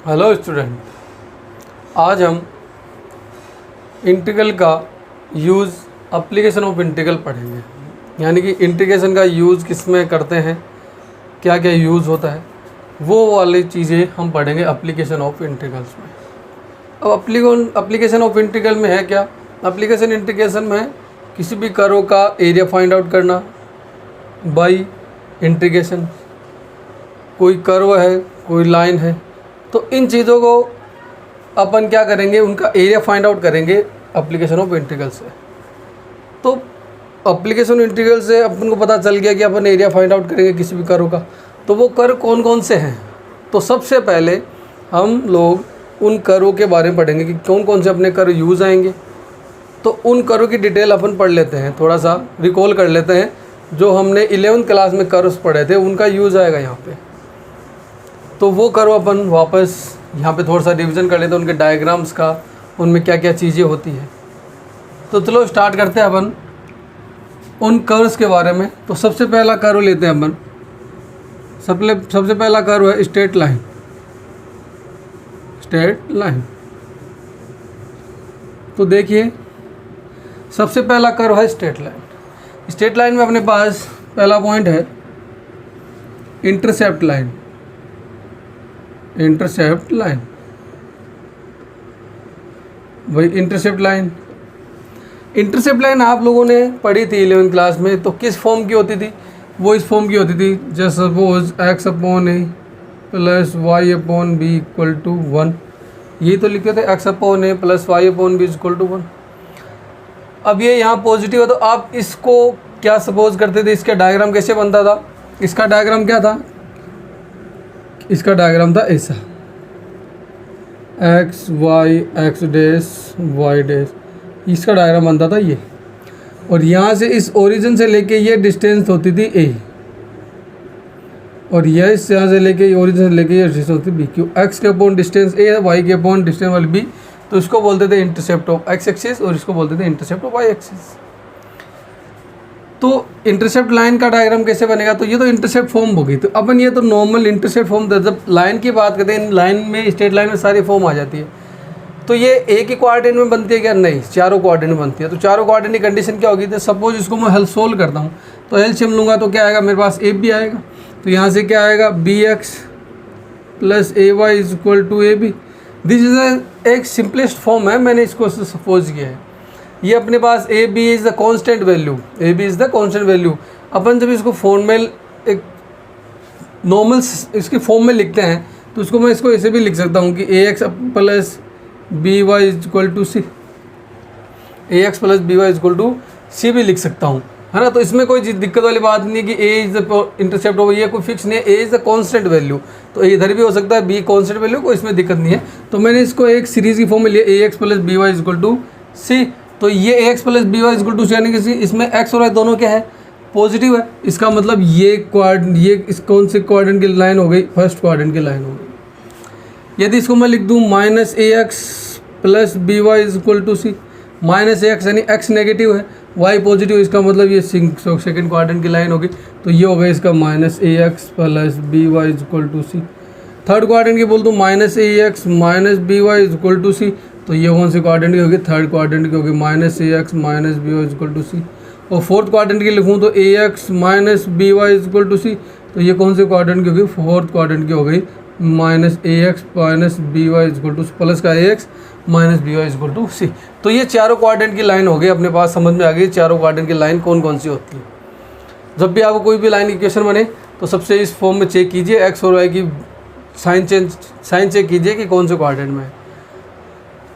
Hello student, आज हम integral का यूज़ एप्लीकेशन ऑफ इंटीग्रल पढ़ेंगे। यानी कि इंटीग्रेशन का यूज़ किस में करते हैं, क्या क्या यूज़ होता है, वो वाली चीज़ें हम पढ़ेंगे एप्लीकेशन ऑफ इंटीग्रल्स में। अब एप्लीकेशन ऑफ इंटीग्रल में है क्या? एप्लीकेशन इंटीग्रेशन में किसी भी कर्व का एरिया फाइंड आउट करना बाई इंटीग्रेशन। कोई कर्व है, कोई लाइन है, तो इन चीज़ों को अपन क्या करेंगे, उनका एरिया फाइंड आउट करेंगे एप्लीकेशन ऑफ इंटीग्रल से। तो एप्लीकेशन इंटीग्रल से अपन को पता चल गया कि अपन एरिया फाइंड आउट करेंगे किसी भी कर्व का। तो वो कर्व कौन कौन से हैं? तो सबसे पहले हम लोग उन कर्व के बारे में पढ़ेंगे कि कौन कौन से अपने कर्व यूज़ आएंगे। तो उन कर्व की डिटेल अपन पढ़ लेते हैं, थोड़ा सा रिकॉल कर लेते हैं। जो हमने 11th क्लास में कर्व्स पढ़े थे उनका यूज़ आएगा यहाँ पे। तो वो कर्व अपन वापस यहाँ पे थोड़ा सा रिवीजन कर लेते हैं, उनके डायग्राम्स का, उनमें क्या क्या चीज़ें होती है। तो चलो स्टार्ट करते हैं अपन उन कर्व्स के बारे में। तो सबसे पहला कर्व लेते हैं अपन। सबसे पहला कर्व है स्ट्रेट लाइन। स्ट्रेट लाइन, तो देखिए सबसे पहला कर्व है स्ट्रेट लाइन। स्ट्रेट लाइन में अपने पास पहला पॉइंट है इंटरसेप्ट लाइन। इंटरसेप्ट लाइन, वही इंटरसेप्ट लाइन। इंटरसेप्ट लाइन आप लोगों ने पढ़ी थी 11th क्लास में। तो किस फॉर्म की होती थी? वो इस फॉर्म की होती थी, just suppose x upon A plus Y upon B equal to 1। यही तो लिखे थे, x upon A plus Y upon B equal to 1। अब ये यहाँ पॉजिटिव है, तो आप इसको क्या सपोज करते थे? इसका डायग्राम कैसे बनता था? इसका डायग्राम क्या था? इसका डायग्राम था ऐसा, X Y x dash Y dash. इसका डायग्राम बनता था ये। और यहाँ से इस ओरिजिन से लेके ये डिस्टेंस होती थी ए, और यह इस यहाँ से लेके ओरिजिन से लेके ये डिस्टेंस होती थी बी। क्यों? एक्स के अपॉन डिस्टेंस ए है, वाई के अपॉन डिस्टेंस वाली बी। तो इसको बोलते थे इंटरसेप्ट ऑफ एक्स एक्सिस, और इसको बोलते थे इंटरसेप्ट ऑफ वाई एक्सिस। तो इंटरसेप्ट लाइन का डायग्राम कैसे बनेगा? तो ये तो इंटरसेप्ट फॉर्म होगी। तो अपन ये तो नॉर्मल इंटरसेप्ट फॉर्म, जब लाइन की बात करते हैं, लाइन में स्ट्रेट लाइन में सारी फॉर्म आ जाती है। तो ये एक ही क्वाड्रेंट में बनती है क्या? नहीं, चारों क्वाड्रेंट में बनती है। तो चारों क्वाड्रेंट की कंडीशन क्या होगी? तो सपोज इसको मैं हल सोल्व करता हूँ, तो एलसीएम लूँगा तो क्या आएगा मेरे पास? ए बी आएगा। तो यहाँ से क्या आएगा? B x plus a y is equal to a b. This is एक सिंपलेस्ट फॉर्म है, मैंने इसको सपोज किया है। ये अपने पास a b is the constant value, a b is the constant value. अपन जब इसको फॉर्मेल एक नॉर्मल इसकी फॉर्म में लिखते हैं, तो उसको मैं इसको ऐसे भी लिख सकता हूँ कि a x plus B Y is equal to c. A x plus B Y is equal to c भी लिख सकता हूँ, है ना। तो इसमें कोई दिक्कत वाली बात नहीं है कि ए इज़ द इंटरसेप्ट हो, ये कोई फिक्स नहीं है। A is the constant value, तो इधर भी हो सकता है बी कॉन्स्टेंट वैल्यू, कोई इसमें दिक्कत नहीं है। तो मैंने इसको एक सीरीज़ की फॉर्म में लिया, a x plus B Y is equal to c. तो ये a x plus B Y is equal to c, यानी कि इसमें एक्स और वाई दोनों क्या है? पॉजिटिव है। इसका मतलब ये इस कौन से क्वाड्रेंट की लाइन हो गई? फर्स्ट क्वाड्रेंट की लाइन हो गई। यदि इसको मैं लिख दूँ minus A x plus B Y is equal to C, minus A X यानी एक्स नेगेटिव है, वाई पॉजिटिव, इसका मतलब ये सेकेंड क्वाड्रेंट की लाइन होगी। तो ये हो गया इसका minus A x plus B Y is equal to c. Third quadrant की बोल दूँ minus A x minus b Y is equal to c, तो ये कौन से क्वाड्रेंट की होगी? थर्ड क्वाड्रेंट की होगी, minus A x minus b Y is equal to c. और फोर्थ क्वाड्रेंट की लिखूँ तो a x minus b Y is equal to c, तो ये कौन से क्वाड्रेंट की होगी? फोर्थ क्वाड्रेंट की हो गई, minus A x minus b Y is equal to plus का a x minus b Y is equal to c. तो ये चारों क्वाड्रेंट की लाइन हो गई अपने पास। समझ में आ गई चारों क्वाड्रेंट की लाइन कौन कौन सी होती है। जब भी आपको कोई भी लाइन इक्वेशन बने तो सबसे इस फॉर्म में चेक कीजिए, एक्स और वाई की साइन चेक कीजिए कि कौन से क्वाड्रेंट में है।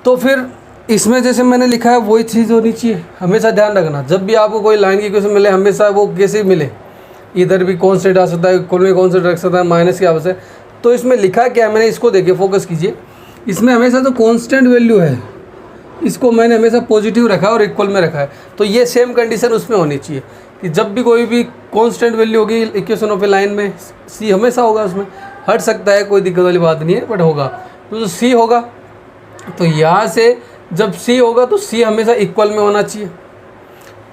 तो फिर इसमें जैसे मैंने लिखा है वही चीज़ होनी चाहिए, हमेशा ध्यान रखना। जब भी आपको कोई लाइन की इक्वेशन मिले, हमेशा वो कैसे मिले, इधर भी कॉन्स्टेंट आ सकता है, कोई में कॉन्स्टेंट रख सकता है, माइनस की आवश्यक है। तो इसमें लिखा क्या है, मैंने इसको देखिए, फोकस कीजिए। इसमें हमेशा जो कॉन्स्टेंट वैल्यू है, इसको मैंने हमेशा पॉजिटिव रखा है और इक्वल में रखा है। तो ये सेम कंडीशन उसमें होनी चाहिए कि जब भी कोई भी कांस्टेंट वैल्यू होगी इक्वेशन ऑफ ए लाइन में, सी हमेशा होगा। उसमें हट सकता है, कोई दिक्कत वाली बात नहीं है, बट होगा। तो जो सी होगा, तो यहाँ से जब सी होगा तो सी हमेशा इक्वल में होना चाहिए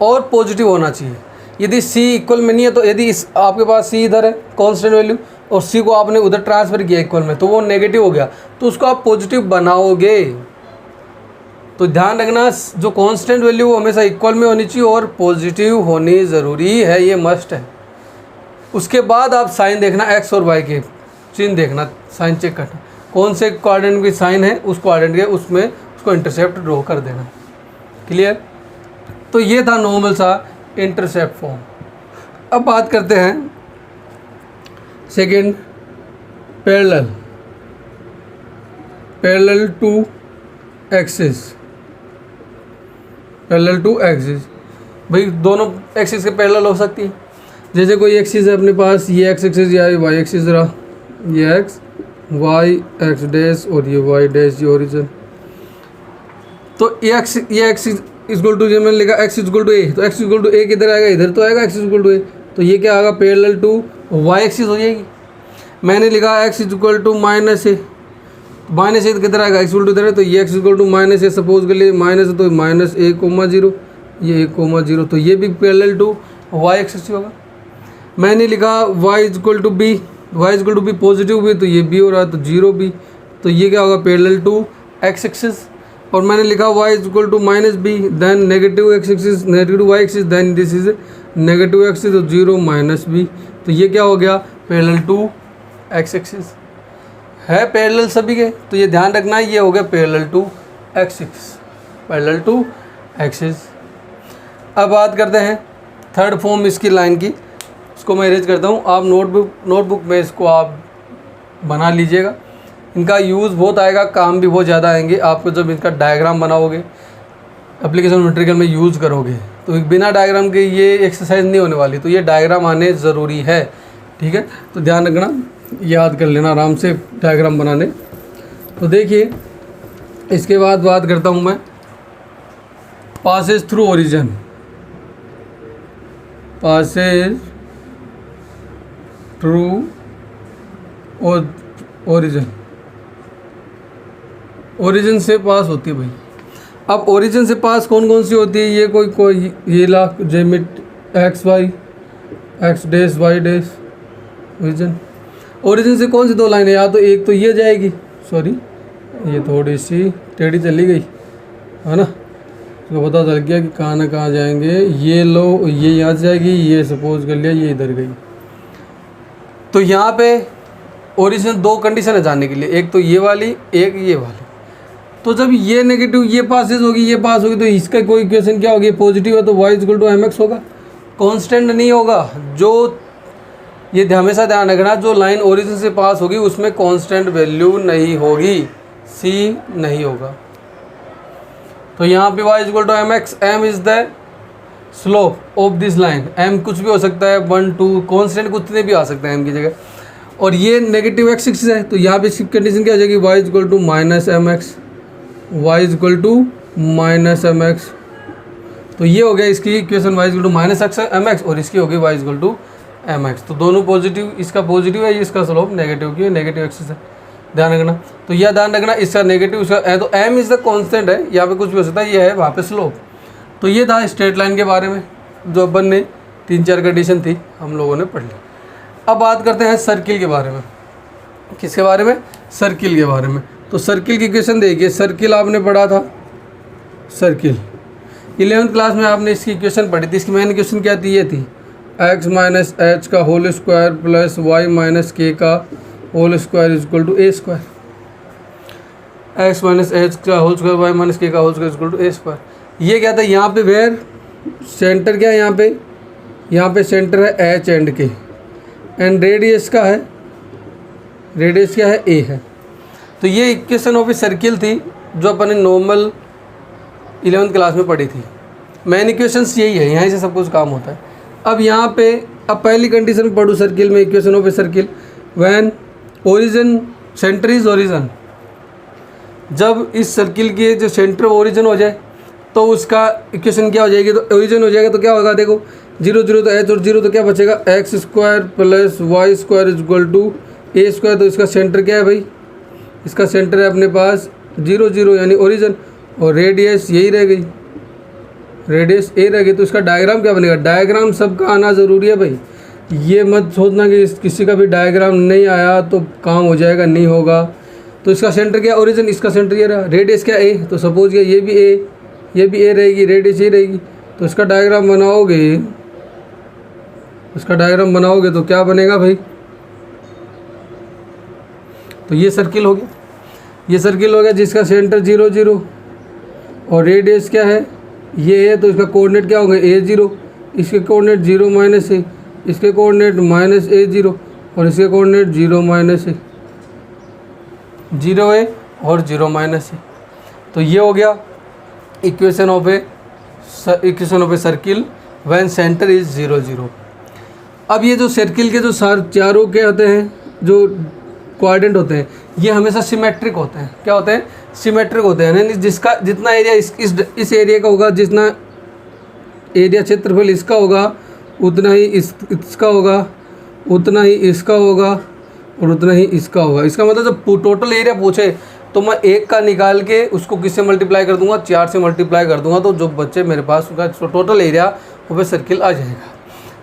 और पॉजिटिव होना चाहिए। यदि सी इक्वल में नहीं है, तो यदि इस आपके पास सी इधर है कांस्टेंट वैल्यू, और सी को आपने उधर ट्रांसफ़र किया इक्वल में, तो वो नेगेटिव हो गया, तो उसको आप पॉजिटिव बनाओगे। तो ध्यान रखना जो कांस्टेंट वैल्यू वो हमेशा इक्वल में होनी चाहिए और पॉजिटिव होनी ज़रूरी है, ये मस्ट है। उसके बाद आप साइन देखना एक्स और वाई के चिन्ह देखना, साइन चेक करना कौन से कोऑर्डिनेट की साइन है, उस कोऑर्डिनेट के उसमें उसको इंटरसेप्ट ड्रॉ कर देना। क्लियर? तो ये था नॉर्मल सा इंटरसेप्ट फॉर्म। अब बात करते हैं second, parallel to axis. Parallel to axis भाई दोनों एक्सिस के पैरेलल हो सकती है। जैसे कोई एक्सिस है अपने पास, ये एक्स एक्सिस या वाई एक्सिस रहा, ये एक्स वाई एक्स डैश और ये वाई डैश, ये ओरिजिन। तो ये एक्स इक्वल टू, जो मैंने लिखा एक्स इक्वल टू ए, तो एक्स इक्वल टू ए किधर आएगा, इधर तो आएगा एक्स इक्वल टू ए, तो ये क्या आएगा पैरेलल टू वाई एक्सिस हो जाएगी। मैंने लिखा x equal to minus a, minus a किधर आएगा एक्स इक्वल टू इधर है, तो ये x equal to minus a, suppose कर लिए माइनस है तो माइनस ए कोमा जीरो, ये 1,0, तो ये भी पैरेलल टू वाई एक्सिस होगा। मैंने लिखा Y equal to B, Y equal to B positive भी, तो ये बी हो रहा है तो जीरो बी, तो ये क्या होगा पैरेलल टू एक्स एक्सिस। और मैंने लिखा Y equal to minus b, then negative x axis, negative y axis, then this is negative axis, तो जीरो माइनस बी, तो ये क्या हो गया पैरेलल टू एक्स एक्सिस। है पैरेलल सभी के, तो ये ध्यान रखना ये हो गया parallel to axis, parallel to axis. अब बात करते हैं थर्ड फॉर्म इसकी लाइन की, इसको मैं इरेज करता हूँ। आप नोटबुक में इसको आप बना लीजिएगा, इनका यूज़ बहुत आएगा, काम भी बहुत ज़्यादा आएंगे आपको जब इनका डायग्राम बनाओगे, एप्लीकेशन मटेरियल में यूज़ करोगे। तो बिना डायग्राम के ये एक्सरसाइज नहीं होने वाली, तो ये डायग्राम आने ज़रूरी है, ठीक है। तो ध्यान रखना, याद कर लेना आराम से डायग्राम बनाने। तो देखिए इसके बाद बात करता हूँ मैं Passage through origin, Passage through origin, origin से पास होती है भाई। अब ओरिजिन से पास कौन कौन सी होती है, ये कोई ये लाख जेमिट x Y, x dash Y dash origin. Origin से कौन सी दो लाइन है, या तो एक तो ये जाएगी, सॉरी ये थोड़ी सी टेढ़ी चली गई है ना, तो पता चल गया कि कहाँ ना कहाँ जाएंगे। ये लो, ये यहाँ जाएगी, ये सपोज कर लिया ये इधर गई। तो यहाँ पे ओरिजिन दो कंडीशन है जानने के लिए, एक तो ये वाली, एक ये वाली। तो जब ये नेगेटिव ये पासेज होगी, ये पास होगी, तो इसका कोई इक्वेशन क्या होगी, पॉजिटिव है तो y equal to m x होगा, कांस्टेंट नहीं होगा। जो ये हमेशा ध्यान रखना, जो लाइन ओरिजिन से पास होगी उसमें कांस्टेंट वैल्यू नहीं होगी, c नहीं होगा। तो यहाँ पे y equal to m x, m is the slope of this line, m कुछ भी हो सकता है, 1 2 कांस्टेंट कुछ भी आ सकता है m की जगह। और ये नेगेटिव एक्स एक्सिस है, तो यहाँ पे इसकी कंडीशन क्या आ जाएगी, y equal to minus m x, y equal to minus m x. तो ये हो गया इसकी equation, y equal to minus x m x, और इसकी होगी y equal to m x. तो दोनों पॉजिटिव, इसका पॉजिटिव है, इसका स्लोप नेगेटिव की, नेगेटिव एक्सिस है, ध्यान रखना। तो यह ध्यान रखना, इसका नेगेटिव, इसका तो m इज़ द कांस्टेंट है, यहाँ पे कुछ भी हो सकता है, ये है वहाँ पे स्लोप। तो ये था स्ट्रेट लाइन के बारे में, जो अपन ने 3-4 कंडीशन थी हम लोगों ने पढ़ ली। अब बात करते हैं सर्किल के बारे में। किसके बारे में, सर्किल के बारे में। तो सर्किल की इक्वेशन देखिए, सर्किल आपने पढ़ा था, सर्किल 11th क्लास में आपने इसकी इक्वेशन पढ़ी थी। इसकी मेन इक्वेशन क्या थी, ये थी x माइनस एच का whole square plus y minus k का whole square is equal to a square. X minus h का whole square y minus k का whole square is equal to a square. ये क्या था, यहाँ पे where centre क्या है, यहाँ पे सेंटर है एच एंड के, एंड रेडियस का है, रेडियस क्या है, ए है। तो ये इक्वेशन ऑफ ए सर्किल थी जो अपन ने नॉर्मल 11th क्लास में पढ़ी थी। मेन इक्वेशंस यही है, यहीं से सब कुछ काम होता है। अब यहाँ पे अब पहली कंडीशन पढ़ो सर्किल में, equation of a circle when origin centre is origin. जब इस सर्किल के जो सेंटर ओरिजिन हो जाए तो उसका इक्वेशन क्या हो जाएगी, तो ओरिजिन हो जाएगा, तो क्या होगा देखो, 0 0 तो एच और 0 तो क्या बचेगा, x square plus y square is equal to a square. तो इसका सेंटर क्या है भाई, इसका सेंटर है अपने पास 0 0 यानी ओरिजिन, और रेडियस यही रह गई, रेडियस ए रह गई। तो इसका डायग्राम क्या बनेगा, डायग्राम सबका आना ज़रूरी है भाई। ये मत सोचना कि किसी का भी डायग्राम नहीं आया तो काम हो जाएगा, नहीं होगा। तो इसका सेंटर क्या, ओरिजिन, इसका सेंटर ये रहा, रेडियस क्या ए, तो सपोज किया ये भी ए, ये भी ए रहेगी, रेडियस ये रहेगी। तो इसका डायग्राम बनाओगे, इसका डायग्राम बनाओगे तो क्या बनेगा भाई, तो ये सर्किल हो गया, ये सर्किल हो गया जिसका सेंटर 0 0 और रेडियस क्या है ये है। तो इसका कोऑर्डिनेट क्या होगा A0, इसके कोऑर्डिनेट 0 माइनस ए, इसके कोऑर्डिनेट माइनस A0 और इसके कोऑर्डिनेट 0 माइनस ए, 0 ए और 0 माइनस ए। तो ये हो गया equation of a circle when centre is 0 0। अब ये जो सर्किल के जो चारों के होते हैं, जो कोऑर्डिनेट होते हैं, ये हमेशा सिमेट्रिक होते हैं। क्या होते हैं, सिमेट्रिक होते हैं, यानी जिसका जितना एरिया इस एरिया का होगा, जितना एरिया क्षेत्रफल इसका होगा उतना ही इसका होगा, उतना ही इसका होगा और उतना ही इसका होगा। इसका मतलब जब टोटल एरिया पूछे तो मैं 1 का निकाल के उसको किससे मल्टीप्लाई कर दूंगा, 4 से मल्टीप्लाई कर दूंगा, तो जो बच्चे मेरे पास उसका टोटल एरिया वो पे सर्किल आ जाएगा।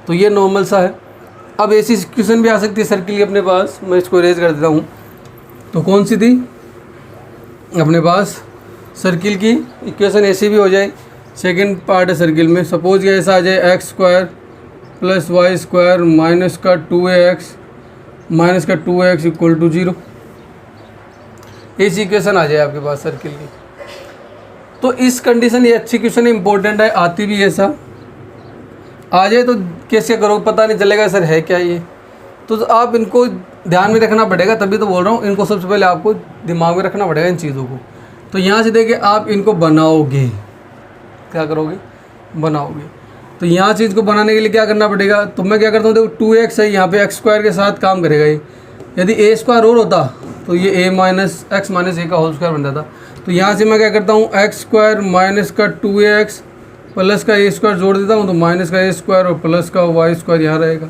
तो ये नॉर्मल सा है। अब ऐसी इक्वेशन भी आ सकती है सर्किल की अपने पास, मैं इसको इरेज कर देता हूँ। तो कौन सी थी अपने पास सर्किल की इक्वेशन, ऐसी भी हो जाए। सेकंड पार्ट है सर्किल में, सपोज ये ऐसा आ जाए x² + y² माइनस का 2ax माइनस का 2x = 0। ऐसी इक्वेशन आ जाए आपके पास सर्किल की। तो इस कंडीशन, ये अच्छी क्वेश्चन है, इंपॉर्टेंट है, आती भी ऐसा आ जाए तो कैसे करोगे पता नहीं चलेगा सर है क्या ये। तो आप इनको ध्यान में रखना पड़ेगा, तभी तो बोल रहा हूँ, इनको सबसे पहले आपको दिमाग में रखना पड़ेगा इन चीज़ों को। तो यहाँ से देखिए आप इनको बनाओगे, क्या करोगे, बनाओगे। तो यहाँ चीज़ को बनाने के लिए क्या करना पड़ेगा, तो मैं क्या करता हूँ, देखो 2x है, यहाँ पे x² के साथ काम करेगा ये। यदि a² और होता तो ये a - x - a का होल स्क्वायर बन जाता। तो यहाँ से मैं क्या करता हूँ, x² माइनस का 2ax प्लस का a² जोड़ देता हूँ, तो माइनस का a² और प्लस का y² यहाँ रहेगा।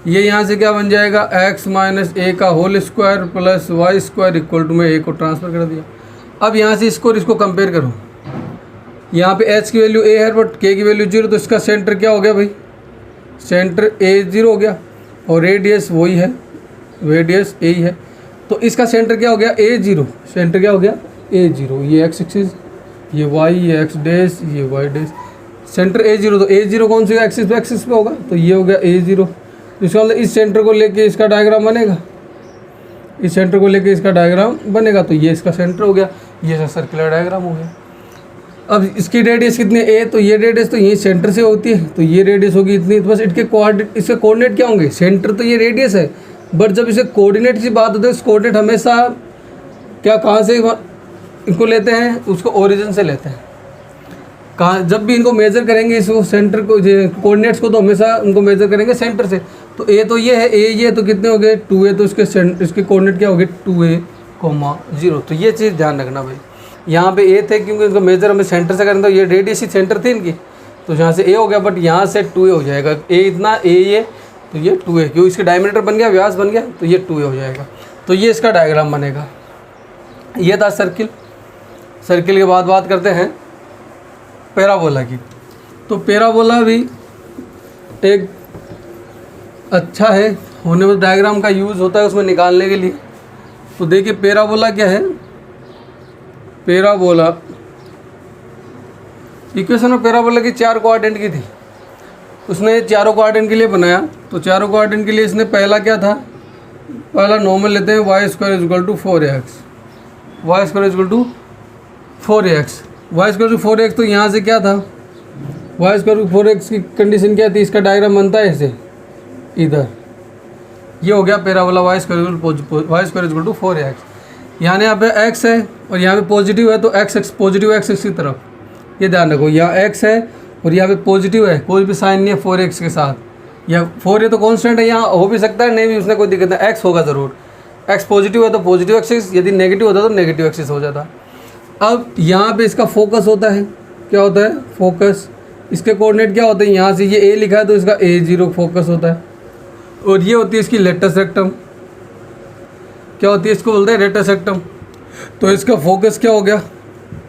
ये यहाँ से क्या बन जाएगा, x - a का होल स्क्वायर प्लस y² = में a को ट्रांसफ़र कर दिया। अब यहाँ से इसको और इसको कंपेयर करो, यहाँ पे h की वैल्यू a है बट k की वैल्यू 0, तो इसका सेंटर क्या हो गया भाई, सेंटर A0 हो गया और रेडियस वही है, रेडियस a ही है। तो इसका सेंटर क्या हो गया A0, सेंटर क्या हो गया A0, ये x एक्सिस, ये y, ये x डैश, ये y डैश, सेंटर A0। तो A0 कौन सी एक्सिस पे होगा, तो ये हो गया A0। इसका मतलब इस सेंटर को लेके इसका डायग्राम बनेगा, इस सेंटर को लेके इसका डायग्राम बनेगा। तो ये इसका सेंटर हो गया, ये सर्कुलर डायग्राम हो गया। अब इसकी रेडियस कितनी है, तो ये रेडियस तो यही सेंटर से होती है, तो ये रेडियस होगी इतनी। तो बस इसके कोऑर्डिनेट क्या होंगे, सेंटर तो ये रेडियस है, बट जब इसे कोऑर्डिनेट की बात होती है, कोऑर्डिनेट हमेशा क्या कहाँ से इनको लेते हैं, उसको ओरिजिन से लेते हैं। कहाँ जब भी इनको मेज़र करेंगे इसको सेंटर को, कोऑर्डिनेट्स को, तो हमेशा उनको मेज़र करेंगे सेंटर से। तो ए तो ये है, ए ये, तो कितने हो गए 2a, तो इसके कोऑर्डिनेट क्या हो गए 2a, 0। तो ये चीज़ ध्यान रखना भाई, यहाँ पे ए थे क्योंकि इनको मेज़र हमें सेंटर से करें, तो ये रेडियस ही सेंटर थी इनकी, तो यहाँ से ए हो गया, बट यहाँ से 2a हो जाएगा। ए इतना, ए ये, तो ये 2a, क्योंकि इसके डायमीटर बन गया, व्यास बन गया, तो ये 2a हो जाएगा। तो ये इसका डायग्राम बनेगा। ये था सर्किल। सर्किल के बाद बात करते हैं पैराबोला की। तो पैराबोला भी एक अच्छा है, होने में डायग्राम का यूज़ होता है उसमें निकालने के लिए। तो देखिए पैराबोला क्या है, पैराबोला इक्वेशन में पैराबोला की 4 कोऑर्डिनेट की थी, उसने चारों कोऑर्डिनेट के लिए बनाया। तो चारों कोऑर्डिनेट के लिए इसने पहला क्या था, पहला नॉर्मल लेते हैं y² = 4ax, y² = 4ax, y² 4x। तो यहाँ से क्या था, y² 4x की कंडीशन क्या थी, इसका डायग्राम बनता है ऐसे, इधर ये हो गया पैराबोला y² = 4ax। यहाँ पे x है और यहाँ पे पॉजिटिव है, तो x पॉजिटिव x की तरफ, ये ध्यान रखो, यहाँ x है और यहाँ पे पॉजिटिव है, कोई भी साइन नहीं है 4x के साथ, या 4 ये तो कांस्टेंट है, यहाँ हो भी सकता है नहीं भी, उसमें कोई दिक्कत नहीं, x होगा ज़रूर। x पॉजिटिव है तो पॉजिटिव एक्सिस, यदि नेगेटिव होता तो नेगेटिव एक्सिस हो जाता। अब यहाँ पे इसका फोकस होता है, क्या होता है फोकस, इसके कोऑर्डिनेट क्या होते हैं, यहाँ से ये a लिखा है तो इसका A0 फोकस होता है, और ये होती है इसकी लेटस रेक्टम, क्या होती है, इसको बोलते हैं लेटस रेक्टम। तो इसका फोकस क्या हो गया,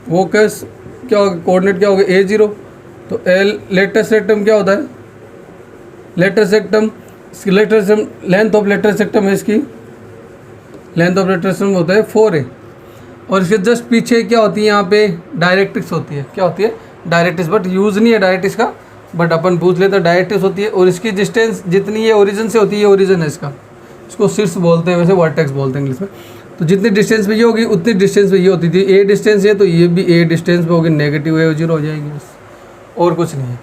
फोकस क्या हो गया, कोऑर्डिनेट क्या हो गया A0। तो लेटस रेक्टम क्या होता है, लेटस रेक्टम इसकी लेंथ ऑफ लेटर सेक्टम है, इसकी लेंथ ऑफ लेटर सेक्टम होता है 4a। और इसके जस्ट पीछे क्या होती है, यहाँ पे डायरेक्ट्रिक्स होती है। क्या होती है? डायरेक्ट्रिक्स, बट यूज़ नहीं है डायरेक्ट्रिक्स का, बट अपन पूछ लेते हैं डायरेक्ट्रिक्स होती है। और इसकी डिस्टेंस जितनी ये ओरिजिन से होती है, ये ओरिजिन है इसका, इसको शीर्ष बोलते हैं, वैसे वर्टेक्स बोलते हैं इंग्लिश में। तो जितनी डिस्टेंस पे ये होगी उतनी डिस्टेंस पे ये होती थी। ए डिस्टेंस है तो ये भी ए डिस्टेंस पे होगी, नेगेटिव है, 0 हो जाएगी, बस और कुछ नहीं है।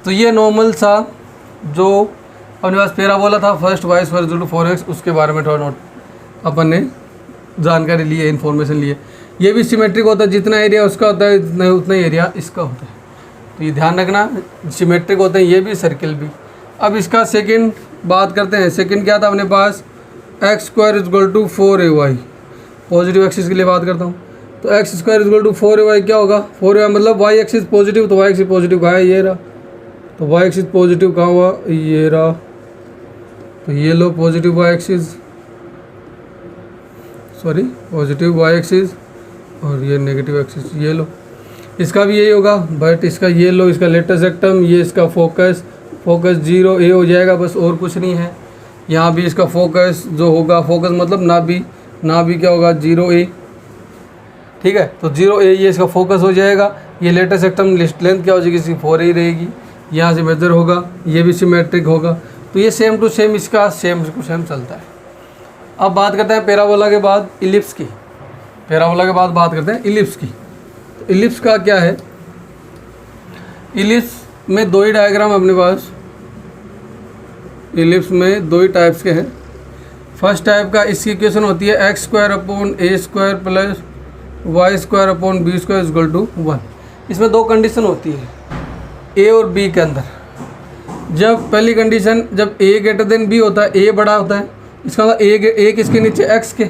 तो ये नॉर्मल सा जो अपने पास पैराबोला था first y square equal to 4x, उसके बारे में थोड़ा नोट अपन ने जानकारी ली है, इन्फॉर्मेशन ली है। ये भी सिमेट्रिक होता है, जितना एरिया उसका होता है उतना ही एरिया इसका होता है। तो ये ध्यान रखना, सिमेट्रिक होते हैं ये भी, सर्किल भी। अब इसका सेकंड बात करते हैं। सेकंड क्या था अपने पास? X square equal to 4ay, positive axis के लिए बात करता हूँ। तो x square equal to 4ay क्या होगा? 4ay मतलब वाई एक्सिस पॉजिटिव, तो वाई एक्सिस पॉजिटिव कहाँ है? ये रहा। तो वाई एक्सिस पॉजिटिव कहाँ हुआ? ये रहा। तो ये लो positive y axis, sorry positive y axis, और ये नेगेटिव एक्सिस, ये लो। इसका भी यही होगा, बट इसका ये लो, इसका लेटर सेक्टम, ये इसका फोकस 0a हो जाएगा, बस और कुछ नहीं है। यहाँ भी इसका फोकस जो होगा, फोकस मतलब ना भी क्या होगा? 0a, ठीक है। तो 0a ये इसका फोकस हो जाएगा। ये लेटर सेक्टम लेंथ क्या हो जाएगी? इसकी 4a रहेगी। यहाँ से मेजर होगा, ये भी सिमेट्रिक होगा। तो ये सेम टू सेम इसका सेम टू सेम चलता है। अब बात करते हैं पैराबोला के बाद इलिप्स की। पैराबोला के बाद बात करते हैं इलिप्स की। तो इलिप्स का क्या है? इलिप्स में दो ही डायग्राम अपने पास, इलिप्स में दो ही टाइप्स के हैं। फर्स्ट टाइप का इसकी इक्वेशन होती है x square upon a square plus y square upon b square equal to 1। इसमें दो कंडीशन होती है ए और बी के अंदर। जब पहली कंडीशन, जब ए ग्रेटर देन बी होता है, ए बड़ा होता है, इसका मतलब ए किसके नीचे? एक्स के,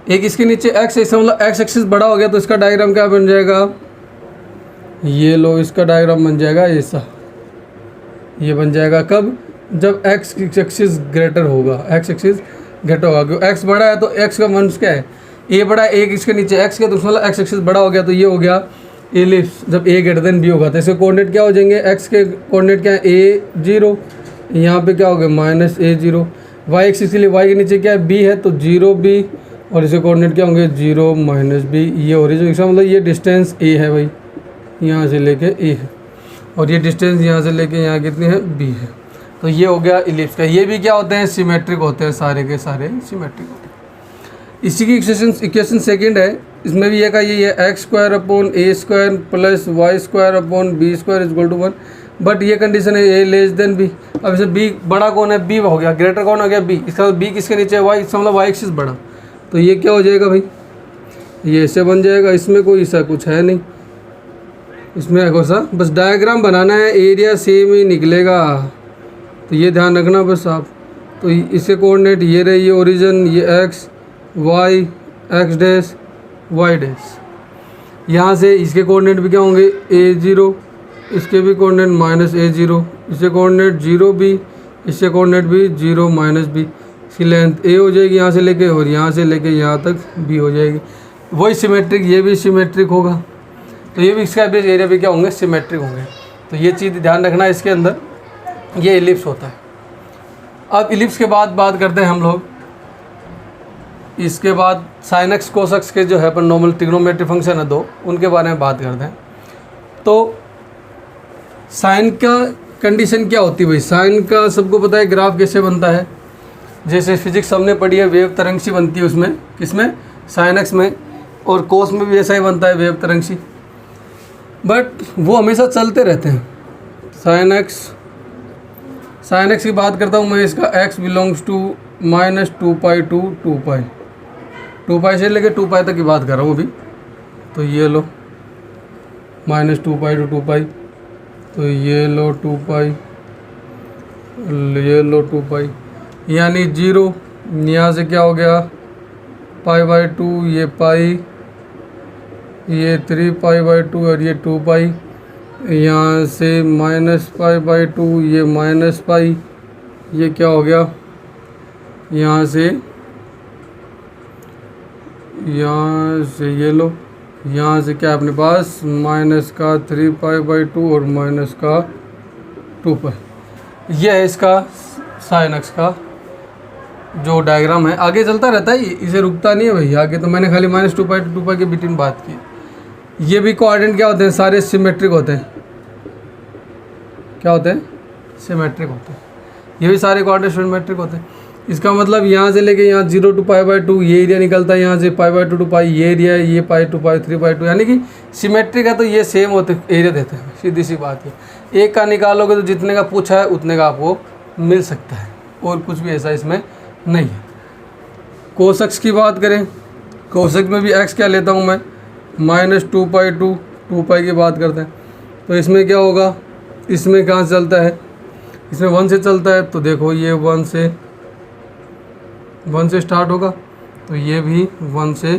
एक इसके नीचे एक्स, इसका मतलब एक्स एक्सिस बड़ा हो गया। तो इसका डायग्राम क्या बन जाएगा? ये लो, इसका डायग्राम बन जाएगा ऐसा। ये बन जाएगा कब? जब एक्स एक्सिस ग्रेटर होगा, एक्स एक्सिस ग्रेटर होगा। क्यों? एक्स बड़ा है तो एक्स का मान क्या है? ए बड़ा है, एक इसके नीचे एक्स के, तो मतलब एक्स एक्सिस बड़ा हो गया। तो ये हो गया इलिप्स। जब ए ग्रेटर देन बी होगा तो इसके कोऑर्डिनेट क्या हो जाएंगे? एक्स के कोऑर्डिनेट क्या है? a0, यहाँ पे क्या हो गया? Minus a0। वाई एक्सिस के लिए वाई के नीचे क्या है? b है, तो 0b, और इसके कोऑर्डिनेट क्या होंगे? 0 माइनस b। ये ओरिजिन, इसका मतलब ये डिस्टेंस a है भाई, यहाँ से लेके a है, और ये डिस्टेंस यहाँ से लेके यहाँ कितनी है? b है। तो ये हो गया इलिप्स का। ये भी क्या होते हैं? सिमेट्रिक होते हैं, सारे के सारे सिमेट्रिक होते हैं। इसी की इक्वेशन सेकंड है, इसमें भी ये का ये है x square upon a square plus y square upon b square equal to 1। But ये कंडीशन है ए लेस देन बी। अब इसे बी बड़ा कौन है? बी हो गया, ग्रेटर कौन हो गया? बी। इसका बी किसके नीचे है? वाई, इसका मतलब वाई एक्सिस बड़ा। तो ये क्या हो जाएगा भाई? ये ऐसे बन जाएगा। इसमें कोई ऐसा कुछ है नहीं, इसमें ऐसा बस डायग्राम बनाना है, एरिया सेम ही निकलेगा। तो ये ध्यान रखना बस आप। तो इसके कोऑर्डिनेट ये रहे, ये ओरिजिन, ये x Y, x dash Y dash. यहाँ से इसके कोऑर्डिनेट भी क्या होंगे? a0, इसके भी कोऑर्डिनेट माइनस a0, इसके कोऑर्डिनेट 0b, इसके कोऑर्डिनेट भी 0 माइनस b। इसकी लेंथ a हो जाएगी यहाँ से लेके, और यहाँ से लेके यहाँ तक b हो जाएगी। वही सिमेट्रिक, ये भी सिमेट्रिक होगा। तो ये भी इसका बेस एरिया भी क्या होंगे? सिमेट्रिक होंगे। तो ये चीज़ ध्यान रखना है इसके अंदर। ये इलिप्स होता है। अब इलिप्स के बाद बात करते हैं हम लोग, इसके बाद साइन एक्स कोस एक्स के जो है अपन नॉर्मल ट्रिग्नोमेट्री फंक्शन है दो, उनके बारे में बात करते हैं। तो साइन का कंडीशन क्या होती है भाई? साइन का सबको पता है ग्राफ कैसे बनता है, जैसे फिजिक्स हमने पढ़ी है, वेव तरंग सी बनती है उसमें, किसमें? साइन एक्स में। और कोस में भी ऐसा ही बनता है, वेव तरंग सी। बट वो हमेशा चलते रहते हैं। साइन एक्स की बात करता हूँ मैं, इसका x बिलोंग्स टू -2π टू 2π, 2π से लेके 2π तक की बात कर रहा हूँ अभी। तो ये लो -2π टू 2π, तो ये लो 2π, ये लो 2π, यानी 0। यहाँ से क्या हो गया? π/2, ये पाई, ये 3π/2, और ये 2π। यहाँ से -π/2, ये -π, ये क्या हो गया? यहाँ से ये लो, यहाँ से क्या अपने पास? -3π/2 और -2π। यह है इसका साइन एक्स का जो डायग्राम है आगे चलता रहता है, इसे रुकता नहीं है भाई। आगे तो मैंने खाली -2 to 2 के बिटवीन बात की। ये भी कोऑर्डिनेट क्या होते हैं, सारे सिमेट्रिक होते हैं। क्या होते हैं, सिमेट्रिक होते हैं। ये भी सारे कोऑर्डिनेट सिमेट्रिक होते हैं। इसका मतलब यहाँ से लेके यहाँ 0 to π/2 ये एरिया निकलता है, यहाँ से π/2 to π ये एरिया है, ये π to π 3/2, यानी कि सिमेट्रिक है तो ये सेम होते एरिया देते हैं। सीधी सी बात है। एक का निकालोगे तो जितने का पूछा है उतने का आपको मिल सकता है, और कुछ भी ऐसा इसमें नहीं है। कोसेक्स की बात करें, कोसेक्स में भी एक्स क्या लेता हूँ मैं, -2π to 2π की बात करते हैं। तो इसमें क्या होगा, इसमें कहाँ से चलता है, इसमें 1 से चलता है। तो देखो ये 1 से स्टार्ट होगा, तो ये भी 1 से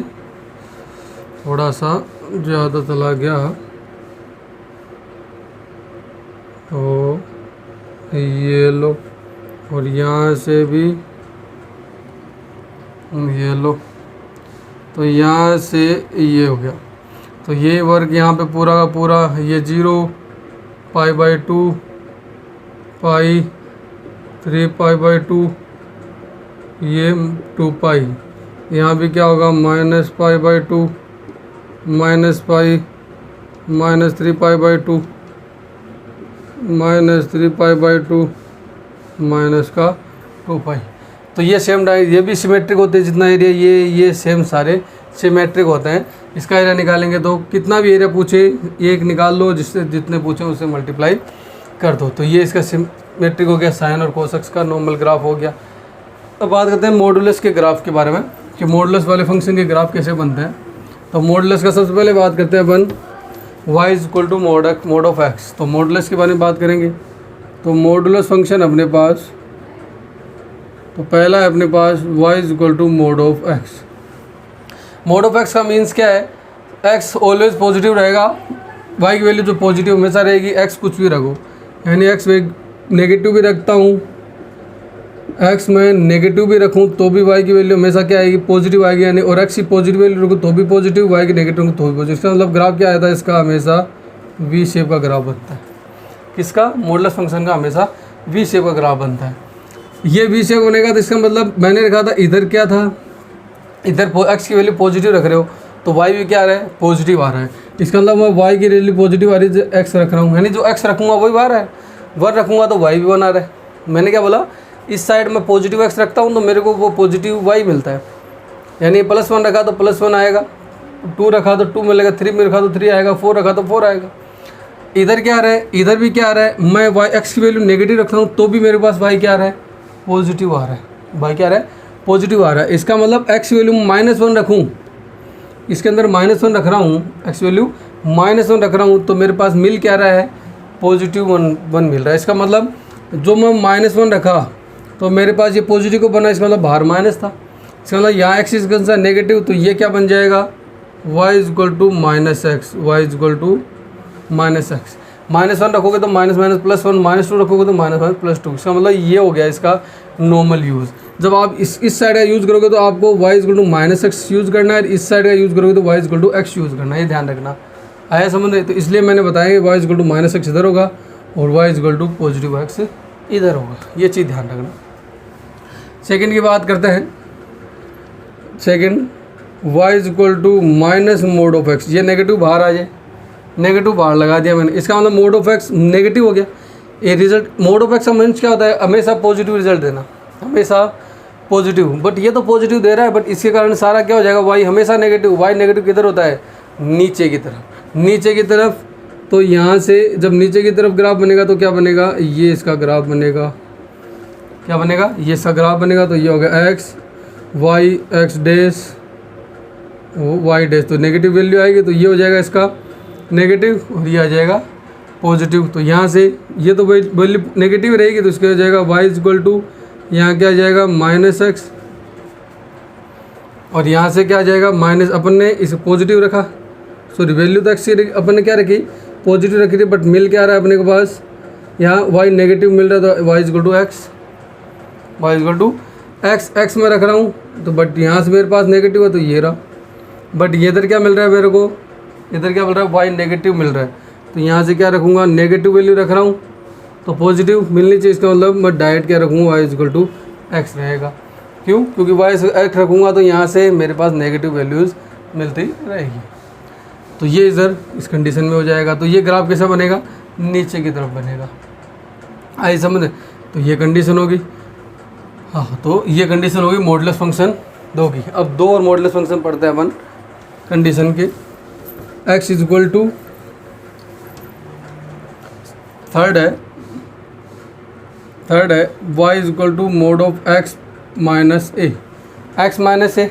थोड़ा सा ज़्यादा चला गया, तो ये लो, और यहाँ से भी ये लो, तो यहाँ से ये हो गया। तो ये वर्ग यहाँ पे पूरा का पूरा, ये 0 π/2 π 3π/2 ये 2π, यहाँ भी क्या होगा -π/2 -π -3π/2 -3π/2 माइनस का 2π। तो ये सेम ये भी सिमेट्रिक होते हैं। जितना एरिया ये सेम सारे सिमेट्रिक होते हैं। इसका एरिया निकालेंगे तो कितना भी एरिया पूछे एक निकाल लो, जिससे जितने पूछे उससे मल्टीप्लाई कर दो। तो ये इसका सिमेट्रिक हो गया, साइन और कोसेक्स का नॉर्मल ग्राफ हो गया। अब बात करते हैं मॉडुलस के ग्राफ के बारे में कि मॉडुलस वाले फंक्शन के ग्राफ कैसे बनते हैं। तो मॉडुलस का सबसे पहले बात करते हैं अपन y = mod ऑफ x। तो मॉडुलस के बारे में बात करेंगे। तो मॉडुलस फंक्शन अपने पास, तो पहला है अपने पास y = mod of x। mod of x का मीन्स क्या है, x ऑलवेज पॉजिटिव रहेगा, y की वैल्यू जो पॉजिटिव हमेशा रहेगी, x कुछ भी रखो, यानी x नेगेटिव भी रखता हूँ, x मैं नेगेटिव भी रखूँ तो भी y की वैल्यू हमेशा क्या आएगी, पॉजिटिव आएगी। यानी और x की पॉजिटिव वैल्यू रखूँ तो भी पॉजिटिव, y की नेगेटिव रखूँ तो भी पॉजिटिव। इसका मतलब ग्राफ क्या आता है, इसका हमेशा v शेप का ग्राफ बनता है। किसका, मॉडुलस फंक्शन का हमेशा v शेप का ग्राफ बनता है। ये v शेप होने का तो इसका मतलब मैंने रखा था, इधर क्या था, इधर x की वैल्यू पॉजिटिव रख रहे हो तो y भी क्या आ रहा है, पॉजिटिव आ रहा है। इसका मतलब मैं y की वैल्यू पॉजिटिव आ रही है, x रख रहा हूँ, यानी जो x रखूँगा वही आ रहा है, 1 रखूँगा तो y भी 1 आ रहा है। मैंने क्या बोला, इस साइड में पॉजिटिव x रखता हूँ तो मेरे को वो पॉजिटिव y मिलता है, यानी +1 रखा तो +1 आएगा, 2 रखा तो 2 मिलेगा, 3 में रखा तो 3 आएगा, 4 रखा तो 4 आएगा। इधर क्या आ रहा है, इधर भी क्या आ रहा है, मैं x की वैल्यू नेगेटिव रखता हूँ तो भी मेरे पास y क्या आ रहा है, पॉजिटिव आ रहा है, y क्या आ रहा है, पॉजिटिव आ रहा है। इसका मतलब x की वैल्यू -1 रखूँ, इसके अंदर -1 रख रहा हूँ, x वैल्यू -1 रख रहा हूँ तो मेरे पास मिल क्या रहा है, +1 मिल रहा है। इसका मतलब जो मैं -1 रखा तो मेरे पास ये पॉजिटिव को बना, इसका मतलब बाहर माइनस था। इसका मतलब यहाँ एक्स इज कंसा नेगेटिव, तो ये क्या बन जाएगा, y = -x, y = -x। -1 रखोगे तो -1 +1, -2 रखोगे तो -1 +2। इसका मतलब ये हो गया इसका नॉर्मल यूज़। जब आप इस साइड का यूज़ करोगे तो आपको y = -x यूज़ करना है, इस साइड का यूज़ करोगे तो y = x यूज़ करना है, ये ध्यान रखना। आया समझ में? तो इसलिए मैंने बताया कि y = -x इधर होगा और y = +x इधर होगा, ये चीज़ ध्यान रखना। सेकंड की बात करते हैं। Second y = -mod of x, ये नेगेटिव बाहर आ जाए, नेगेटिव बाहर लगा दिया मैंने, इसका मतलब mod ऑफ x नेगेटिव हो गया। ये रिजल्ट mod ऑफ x का मीन्स क्या होता है, हमेशा पॉजिटिव रिजल्ट देना, हमेशा पॉजिटिव। बट ये तो पॉजिटिव दे रहा है, बट इसके कारण सारा क्या हो जाएगा, y हमेशा नेगेटिव। y नेगेटिव किधर होता है, नीचे की तरफ, नीचे की तरफ। तो यहाँ से जब नीचे की तरफ ग्राफ बनेगा तो क्या बनेगा, ये इसका ग्राफ बनेगा, क्या बनेगा, ये इसका ग्राफ बनेगा। तो ये हो गया x y x dash y dash, तो नेगेटिव वैल्यू आएगी तो ये हो जाएगा इसका नेगेटिव और ये आ जाएगा पॉजिटिव। तो यहाँ से ये तो वैल्यू नेगेटिव रहेगी तो इसका हो जाएगा y = यहाँ क्या आ जाएगा -x, और यहाँ से क्या आ जाएगा माइनस, अपन ने इसे पॉजिटिव रखा, सॉरी वैल्यू तो x की अपन ने क्या रखी, पॉजिटिव रखी थी, बट मिल क्या रहा है अपने के पास, यहाँ y नेगेटिव मिल रहा है तो y = x, y = x, x में रख रहा हूँ तो बट यहाँ से मेरे पास नेगेटिव है तो ये रहा, बट ये इधर क्या मिल रहा है मेरे को, इधर क्या मिल रहा है, y नेगेटिव मिल रहा है। तो यहाँ से क्या रखूँगा, नेगेटिव वैल्यू रख रहा हूँ, तो पॉजिटिव मिलनी चाहिए, इसका मतलब मैं डायरेक्ट क्या रखूँगा, y इक्वल टू एक्स रहेगा। क्यों? क्योंकि y एक्स रखूँगा तो यहाँ से मेरे पास नेगेटिव वैल्यूज़ मिलती रहेगी। तो ये इधर इस कंडीशन में हो जाएगा। तो ये ग्राफ कैसा बनेगा, नीचे की तरफ बनेगा। आई समझ? तो ये कंडीशन होगी। हाँ, तो ये कंडीशन होगी मॉडुलस फंक्शन 2 की। अब 2 और मॉडुलस फंक्शन पढ़ते हैं अपन कंडीशन के। x इक्वल टू थर्ड है y equal to mod of x minus A. X minus a,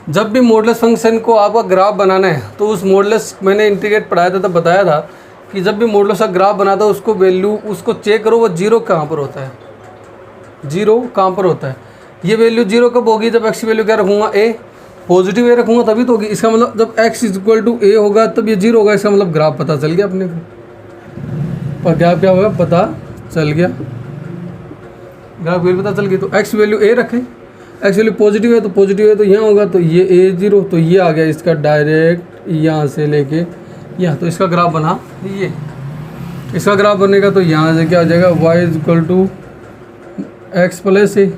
जब भी मॉडुलस फंक्शन को आपका ग्राफ बनाना है तो उस मॉडुलस, मैंने इंटीग्रेट पढ़ाया था तब बताया था कि जब भी मॉडुलस का ग्राफ बनाता है उसको वैल्यू, उसको चेक करो वो जीरो कहाँ पर होता है, जीरो कहाँ पर होता है। ये वैल्यू जीरो कब होगी, जब x की वैल्यू क्या रखूँगा, ए, पॉजिटिव ए रखूँगा तभी तो होगी। इसका मतलब जब x इक्वल टू ए होगा तब ये जीरो होगा। इसका मतलब ग्राफ पता चल गया अपने को, पर ग्राफ क्या होगा पता चल गया, ग्राफ वैल्यू पता चल गई। तो x वैल्यू ए रखें, x वैल्यू पॉजिटिव है तो पॉजिटिव है तो यहाँ होगा, तो ये ए जीरो, तो ये आ गया इसका डायरेक्ट यहाँ से लेके यहाँ। तो इसका ग्राफ बना, ये इसका ग्राफ बनेगा तो यहाँ से क्या हो जाएगा, y equal to x plus a,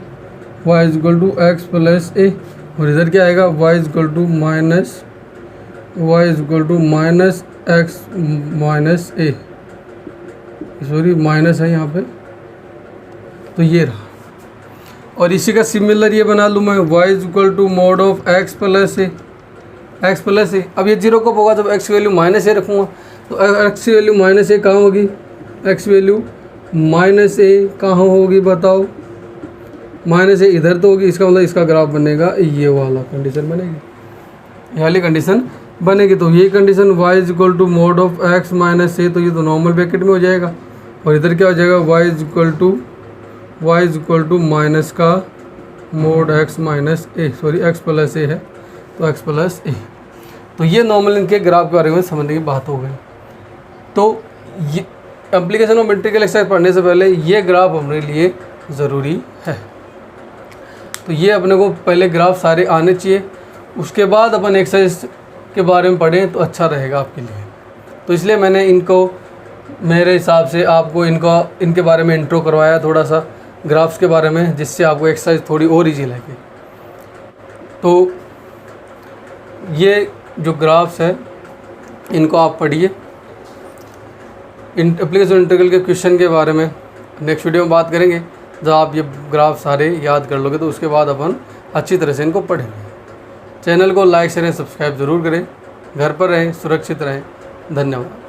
y equal to x plus a, और इधर क्या आएगा, y equal to minus x minus a, sorry minus है यहाँ पे, तो ये रहा। और इसी का सिमिलर ये बना लूँ मैं, y equal to mod of x plus a, x plus a. अब ये जीरो कब होगा, जब x वैल्यू माइनस ए रखूँगा। तो x वैल्यू माइनस ए कहाँ होगी, x वैल्यू माइनस ए कहाँ होगी बताओ, माइनस ए इधर तो होगी। इसका मतलब इसका ग्राफ बनेगा, ये वाला कंडीशन बनेगी, ये वाली कंडीशन बनेगी। तो ये condition y equal to mod of x minus a, तो ये तो नॉर्मल ब्रैकेट में हो जाएगा। और इधर क्या हो जाएगा, y इक्वल टू माइनस का mode x minus a, sorry x plus ए है तो x प्लस ए। तो ये नॉर्मल इनके ग्राफ के बारे में समझने की बात हो गई। तो ये एप्लीकेशन ऑफ इंटीग्रल एक्सरसाइज पढ़ने से पहले ये ग्राफ हमारे लिए ज़रूरी है। तो ये अपने को पहले ग्राफ सारे आने चाहिए, उसके बाद अपन एक्सरसाइज के बारे में पढ़ें तो अच्छा रहेगा आपके लिए। तो इसलिए मैंने इनको, मेरे हिसाब से आपको इनके बारे में इंट्रो करवाया थोड़ा सा ग्राफ्स के बारे में, जिससे आपको एक्सरसाइज थोड़ी और ईजी लगे। तो ये जो ग्राफ्स है इनको आप पढ़िए। एप्लीकेशन इंटीग्रल के क्वेश्चन के बारे में नेक्स्ट वीडियो में बात करेंगे। जब आप ये ग्राफ सारे याद कर लोगे तो उसके बाद अपन अच्छी तरह से इनको पढ़ेंगे। चैनल को लाइक शेयर सब्सक्राइब ज़रूर करें। घर पर रहें, सुरक्षित रहें। धन्यवाद।